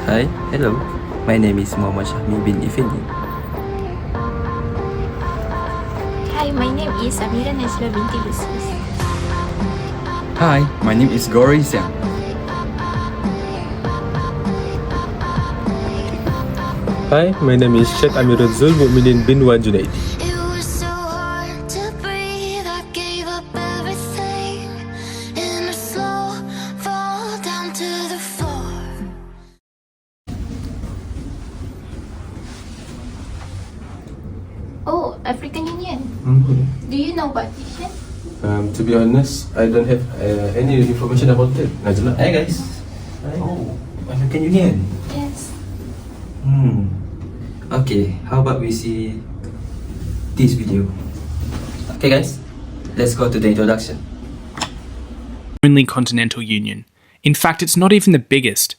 Hi, hello. My name is Muhammad Shahmi bin Effendi. Hi, my name is Amira Najla binti Lucius. Hi, my name is Gori Xiang. Hi, my name is Sheikh Amirudzul Mukminin bin Wan Junaid. It was so hard to breathe. I gave up everything in a slow fall down to the floor. Oh, African Union. Do you know partition? To be honest, I don't have any information about it, Najla. Hi guys. Oh, African Union. Yes. Okay, how about we see this video? Okay guys, let's go to the introduction. Only continental union. In fact, it's not even the biggest.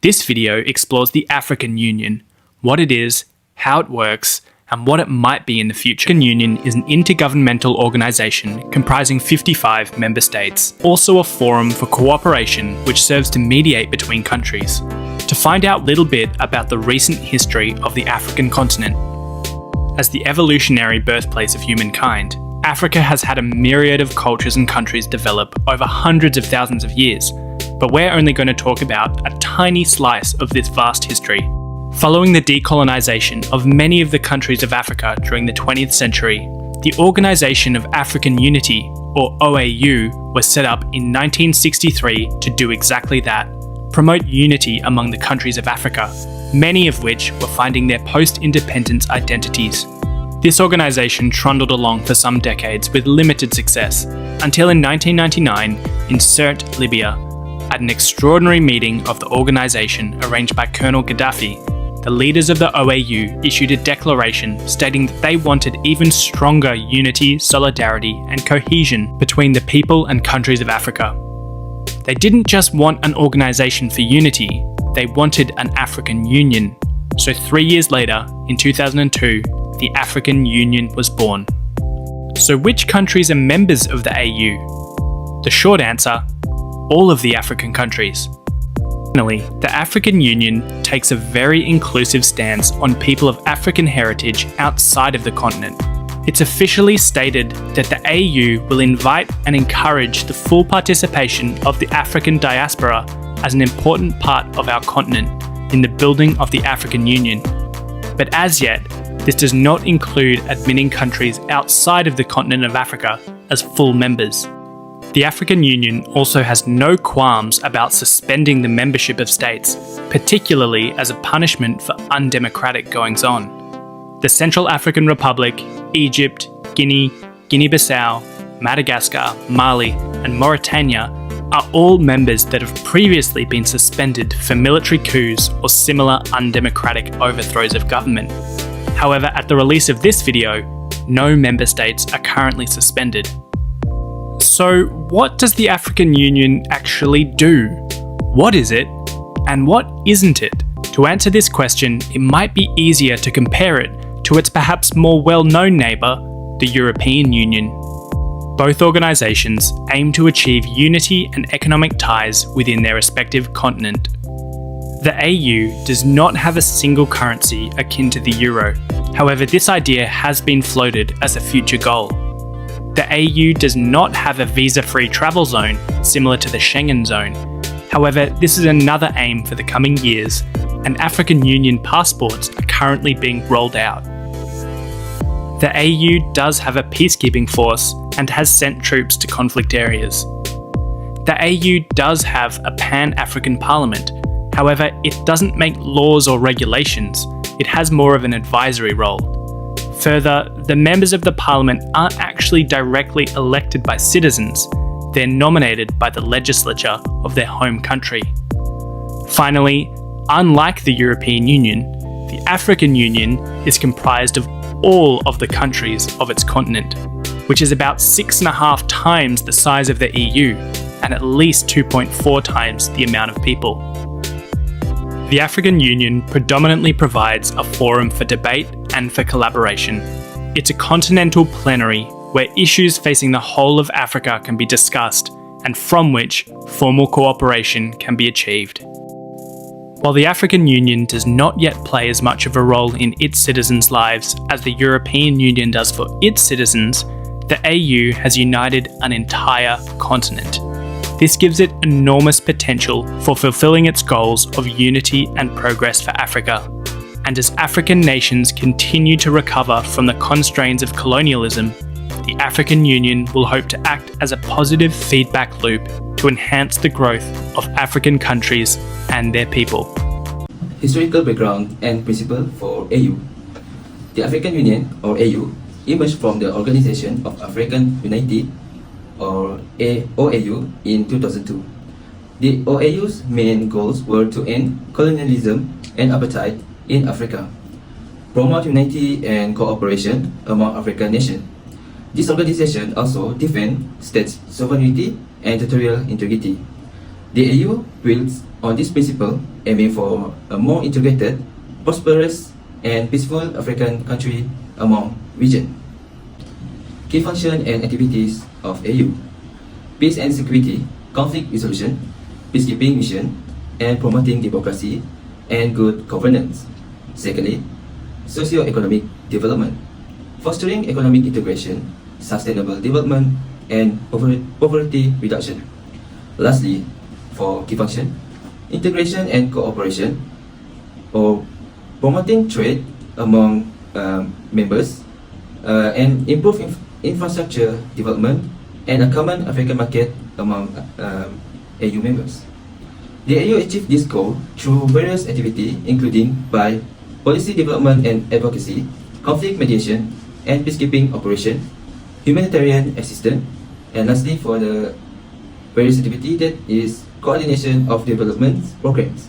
This video explores the African Union, what it is, how it works, and what it might be in the future. The African Union is an intergovernmental organisation comprising 55 member states, also a forum for cooperation which serves to mediate between countries. To find out a little bit about the recent history of the African continent. As the evolutionary birthplace of humankind, Africa has had a myriad of cultures and countries develop over hundreds of thousands of years, but we're only going to talk about a tiny slice of this vast history. Following the decolonisation of many of the countries of Africa during the 20th century, the Organisation of African Unity, or OAU, was set up in 1963 to do exactly that, promote unity among the countries of Africa, many of which were finding their post-independence identities. This organisation trundled along for some decades with limited success, until in 1999, in Sirte, Libya, at an extraordinary meeting of the organisation arranged by Colonel Gaddafi, the leaders of the OAU issued a declaration stating that they wanted even stronger unity, solidarity, and cohesion between the people and countries of Africa. They didn't just want an organisation for unity, they wanted an African Union. So 3 years later, in 2002, the African Union was born. So which countries are members of the AU? The short answer, all of the African countries. Finally, the African Union takes a very inclusive stance on people of African heritage outside of the continent. It's officially stated that the AU will invite and encourage the full participation of the African diaspora as an important part of our continent in the building of the African Union. But as yet, this does not include admitting countries outside of the continent of Africa as full members. The African Union also has no qualms about suspending the membership of states, particularly as a punishment for undemocratic goings-on. The Central African Republic, Egypt, Guinea, Guinea-Bissau, Madagascar, Mali, and Mauritania are all members that have previously been suspended for military coups or similar undemocratic overthrows of government. However, at the release of this video, no member states are currently suspended. So, what does the African Union actually do? What is it, and what isn't it? To answer this question, it might be easier to compare it to its perhaps more well-known neighbour, the European Union. Both organisations aim to achieve unity and economic ties within their respective continent. The AU does not have a single currency akin to the euro. However, this idea has been floated as a future goal. The AU does not have a visa-free travel zone similar to the Schengen zone. However, this is another aim for the coming years, and African Union passports are currently being rolled out. The AU does have a peacekeeping force and has sent troops to conflict areas. The AU does have a Pan-African Parliament. However, it doesn't make laws or regulations. It has more of an advisory role. Further, the members of the Parliament aren't actually directly elected by citizens. They're nominated by the legislature of their home country. Finally, unlike the European Union, the African Union is comprised of all of the countries of its continent, which is about 6.5 times the size of the EU and at least 2.4 times the amount of people. The African Union predominantly provides a forum for debate and for collaboration. It's a continental plenary where issues facing the whole of Africa can be discussed and from which formal cooperation can be achieved. While the African Union does not yet play as much of a role in its citizens' lives as the European Union does for its citizens, the AU has united an entire continent. This gives it enormous potential for fulfilling its goals of unity and progress for Africa. And as African nations continue to recover from the constraints of colonialism, the African Union will hope to act as a positive feedback loop to enhance the growth of African countries and their people. Historical background and principle for AU. The African Union, or AU, emerged from the Organization of African Unity, or OAU, in 2002. The OAU's main goals were to end colonialism and apartheid in Africa, promote unity and cooperation among African nations. This organization also defends state sovereignty and territorial integrity. The AU builds on this principle, aiming for a more integrated, prosperous, and peaceful African country among region. Key function and activities of AU: peace and security, conflict resolution, peacekeeping mission, and promoting democracy and good governance. Secondly, socio-economic development, fostering economic integration, sustainable development, and poverty reduction. Lastly, for key function, integration and cooperation, or promoting trade among members, and improve infrastructure development and a common African market among AU members. The AU achieved this goal through various activities, including by policy development and advocacy, conflict mediation and peacekeeping operation, humanitarian assistance, and lastly for the various activity that is coordination of development programs.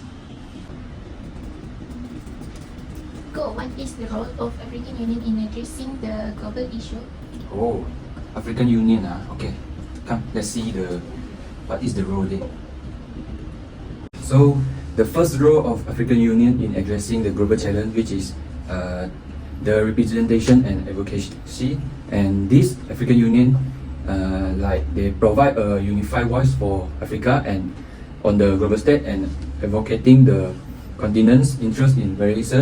Go, what is the role of African Union in addressing the global issue? Oh, African Union, okay. Come, let's see what is the role there. So, the first role of African Union in addressing the global challenge, which is the representation and advocacy, and this African Union, they provide a unified voice for Africa and on the global stage, and advocating the continent's interest in various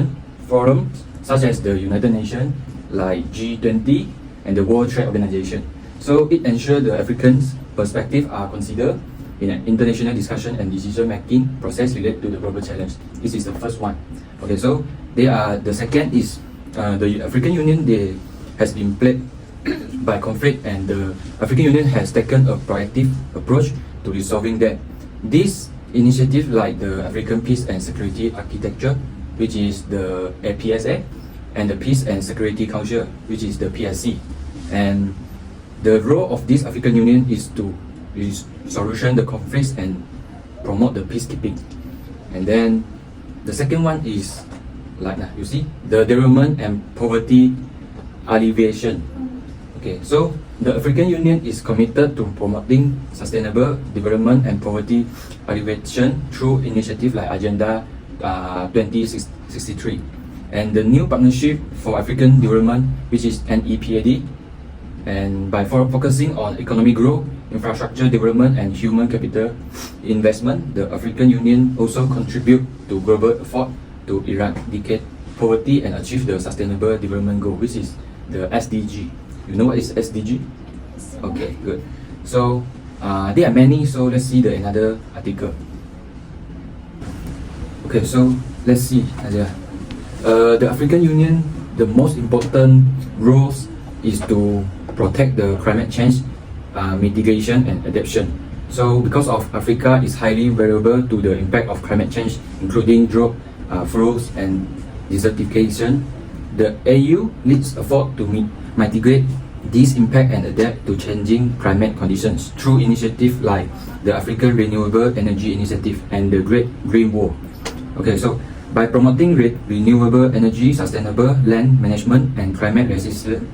forums such as the United Nations, like G20 and the World Trade Organization. So it ensures the Africans' perspective are considered in an international discussion and decision-making process related to the global challenge. This is the first one. Okay, so the second is the African Union. They has been plagued by conflict, and the African Union has taken a proactive approach to resolving that. This initiative, like the African Peace and Security Architecture, which is the APSA, and the Peace and Security Council, which is the PSC. And the role of this African Union is to solution the conflicts and promote the peacekeeping. And then the second one is you see, the development and poverty alleviation. Okay, so the African Union is committed to promoting sustainable development and poverty alleviation through initiatives like Agenda 2063 and the new Partnership for African Development, which is NEPAD. And by focusing on economic growth, infrastructure development, and human capital investment, the African Union also contribute to global effort to eradicate poverty and achieve the Sustainable Development Goal, which is the SDG. You know what is SDG? Okay, good. So there are many, so let's see another article. Okay, so let's see. The African Union, the most important roles is to protect the climate change mitigation and adaptation. So because of Africa is highly vulnerable to the impact of climate change, including drought, floods, and desertification, the AU leads effort to mitigate this impact and adapt to changing climate conditions through initiatives like the African Renewable Energy Initiative and the Great Green Wall. Okay, so by promoting renewable energy, sustainable land management, and climate resistant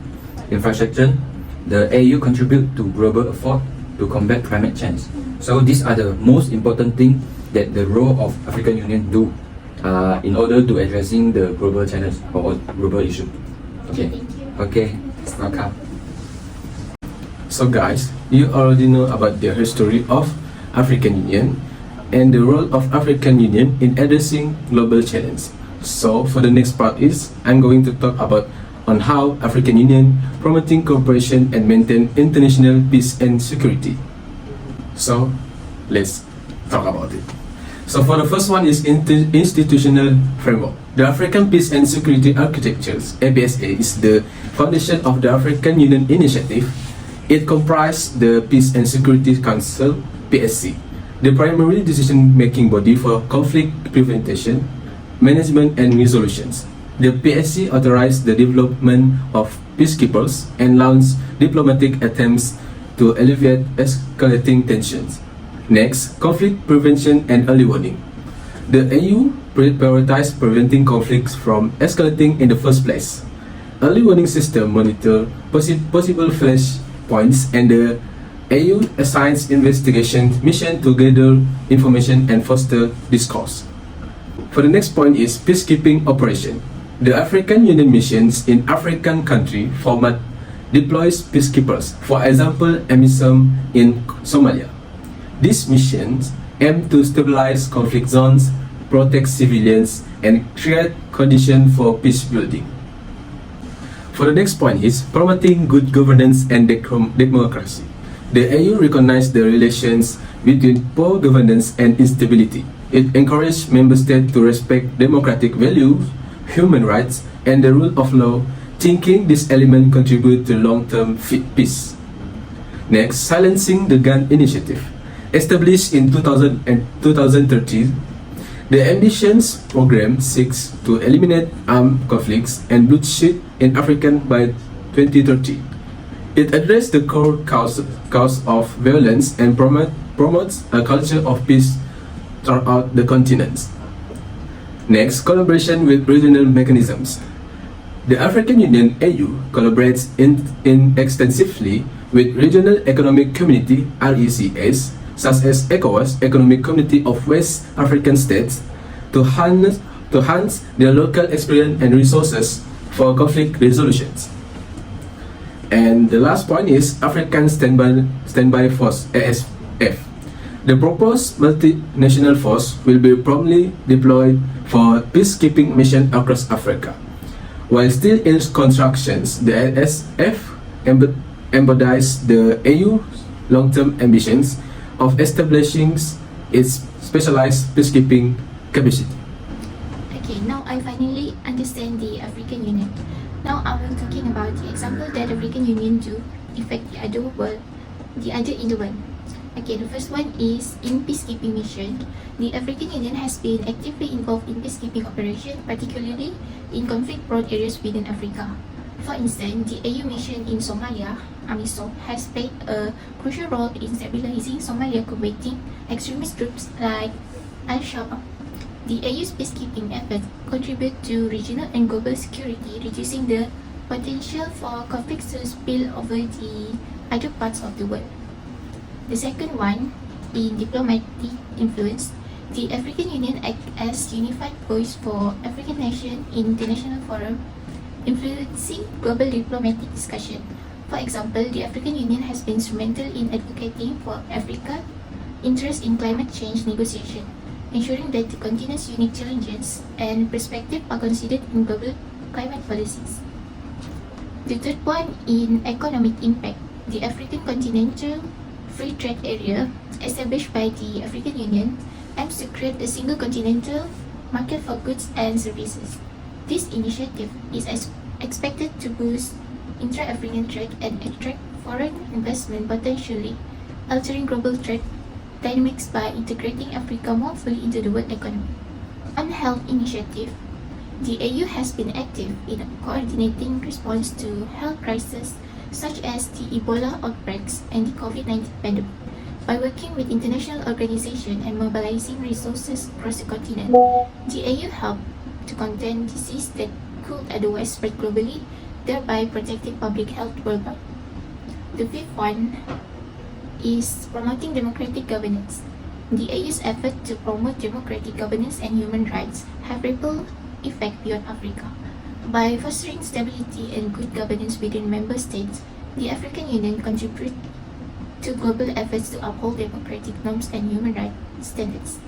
infrastructure, the AU contribute to global effort to combat climate change. So these are the most important things that the role of African Union do in order to addressing the global challenge or global issue. Okay. Okay. Welcome. So guys, you already know about the history of African Union, and the role of African Union in addressing global challenges. So for the next part is I'm going to talk about on how African Union promoting cooperation and maintain international peace and security. So let's talk about it. So for the first one is institutional framework. The African Peace and Security Architectures, APSA, is the foundation of the African Union Initiative. It comprises the Peace and Security Council, PSC, the primary decision-making body for conflict prevention, management and resolutions. The PSC authorized the development of peacekeepers and launched diplomatic attempts to alleviate escalating tensions. Next, conflict prevention and early warning. The AU prioritized preventing conflicts from escalating in the first place. Early warning system monitor possible flash points, and the AU assigns investigation mission to gather information and foster discourse. For the next point is peacekeeping operation. The African Union missions in African country format deploys peacekeepers, for example, AMISOM in Somalia. These missions aim to stabilize conflict zones, protect civilians, and create conditions for peace building. For the next point is promoting good governance and democracy. The AU recognized the relations between poor governance and instability. It encouraged member states to respect democratic values, human rights, and the rule of law, thinking this element contribute to long-term peace. Next, silencing the gun initiative. Established in 2013, the Ambitions program seeks to eliminate armed conflicts and bloodshed in Africa by 2030. It addresses the core cause of violence and promotes a culture of peace throughout the continent. Next, collaboration with regional mechanisms. The African Union AU collaborates extensively with Regional Economic Community (RECs), such as ECOWAS, Economic Community of West African States, to harness their local experience and resources for conflict resolutions. And the last point is African Standby Force, ASF. The proposed multinational force will be promptly deployed for peacekeeping mission across Africa. While still in construction, the ASF embodies the AU's long-term ambitions of establishing its specialized peacekeeping capacity. Okay, now I finally understand the African Union. Now I will talking about the example that African Union do affect the other in the world. Okay, the first one is in peacekeeping mission. The African Union has been actively involved in peacekeeping operation, particularly in conflict-prone areas within Africa. For instance, the AU mission in Somalia, AMISOM, has played a crucial role in stabilizing Somalia, combating extremist groups like Al-Shabaab. The AU's peacekeeping efforts contribute to regional and global security, reducing the potential for conflicts to spill over the other parts of the world. The second one, in diplomatic influence, the African Union acts as unified voice for African nations in international forum, influencing global diplomatic discussion. For example, the African Union has been instrumental in advocating for Africa's interest in climate change negotiation, ensuring that the continent's unique challenges and perspectives are considered in global climate policies. The third one, in economic impact, the African Continental Free Trade Area, established by the African Union, aims to create a single continental market for goods and services. This initiative is expected to boost intra-African trade and attract foreign investment, potentially altering global trade dynamics by integrating Africa more fully into the world economy. On health initiative, the AU has been active in coordinating response to health crises such as the Ebola outbreaks and the COVID-19 pandemic. By working with international organizations and mobilizing resources across the continent, the AU helped to contain disease that could otherwise spread globally, thereby protecting public health worldwide. The fifth one is promoting democratic governance. The AU's effort to promote democratic governance and human rights have ripple effect beyond Africa. By fostering stability and good governance within member states, the African Union contributes to global efforts to uphold democratic norms and human rights standards.